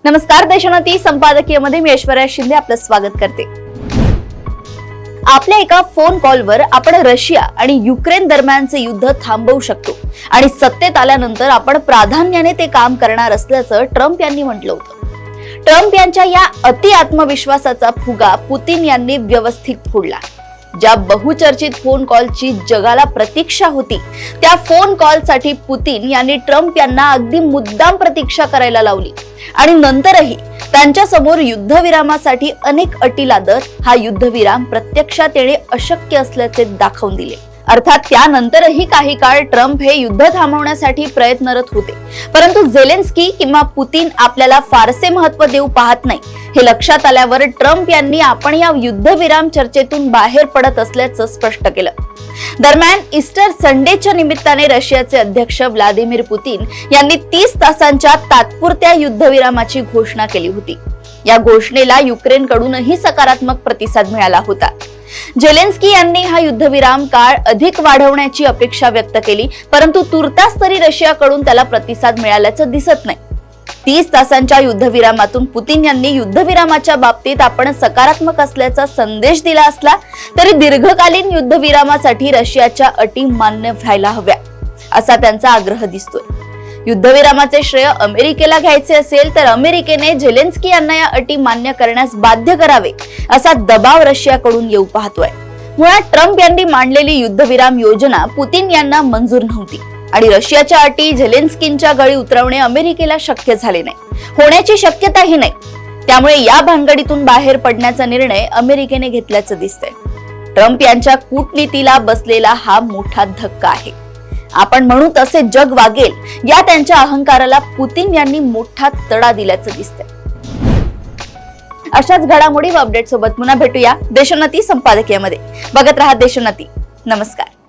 नमस्कार, देशोन्नती संपादकीयमध्ये मी ऐश्वर्या शिंदे आपलं स्वागत करते। आपल्या एका फोन कॉलवर आपण रशिया आणि युक्रेन दरम्यानचे युद्ध थांबवू शकतो आणि सत्तेत आल्यानंतर आपण प्राधान्याने ते काम करणार असल्याचं ट्रम्प यांनी म्हटलं होतं। ट्रम्प यांच्या या अति आत्मविश्वासाचा फुगा पुतीन यांनी व्यवस्थित फोडला। ज्या बहुचर्चित फोन कॉलची जगाला प्रतीक्षा होती, त्या फोन कॉलसाठी पुतीन यांनी ट्रम्प यांना अगदी मुद्दाम प्रतीक्षा करायला लावली आणि नंतरही त्यांच्या समोर युद्धविरामासाठी अनेक अटी लादत हा युद्धविराम प्रत्यक्षात येणे अशक्य असल्याचे दाखवून दिले। अर्थात त्यानंतरही काही काळ ट्रम्प हे युद्ध थांबवण्यासाठी प्रयत्नरत होते, परंतु झेलेन्स्की किंवा पुतीन आपल्याला फारसे महत्त्व देऊ पाहत नाही हे लक्षात आल्यावर ट्रम्प यांनी आपण या युद्धविराम चर्चेतून बाहेर पडत असल्याचं स्पष्ट केलं। दरम्यान ईस्टर संडेच्या निमित्ताने रशियाचे अध्यक्ष व्लादिमीर पुतीन यांनी 30 तासांच्या तात्पुरत्या युद्धविरामाची घोषणा केली होती। या घोषणेला युक्रेनकडूनही सकारात्मक प्रतिसाद मिळाला होता। झेलेन्स्की यांनी हा युद्धविराम काळ अधिक वाढवण्याची अपेक्षा व्यक्त केली, परंतु तुर्तास तरी रशियाकडून त्याला प्रतिसाद मिळाल्याचं दिसत नाही। 30 तासांच्या युद्धविरामातून पुतीन यांनी युद्धविरामाच्या बाबतीत आपण सकारात्मक असल्याचा संदेश दिला असला तरी दीर्घकालीन युद्धविरामासाठी रशियाच्या अटी मान्य व्हायला हव्या असा त्यांचा आग्रह दिसतोय। युद्धविरामाचे श्रेय अमेरिकेला घ्यायचे असेल तर अमेरिकेने झेलेन्स्की यांना या अटी मान्य करण्यास बाध्य करावे असा दबाव रशियाकडून येऊ पाहतोय। मुळात ट्रम्प यांनी मांडलेली युद्धविराम योजना पुतीन यांना मंजूर नव्हती आणि रशियाच्या अटी झेलेन्स्कींच्या गळी उतरवणे अमेरिकेला शक्य झाले नाही, होण्याची शक्यताही नाही। त्यामुळे या भानगडीतून बाहेर पडण्याचा निर्णय अमेरिकेने घेतल्याचं दिसतंय। ट्रम्प यांच्या कूटनीतीला बसलेला हा मोठा धक्का आहे। आपण म्हणू तसे जग वागेल या त्यांच्या अहंकाराला पुतीन यांनी मोठा तडा दिल्याचं दिसतंय। अशाच घडामोडी व अपडेट सोबत पुन्हा भेटूया देशोन्नती संपादकीयमध्ये। बघत रहा देशोन्नती। नमस्कार।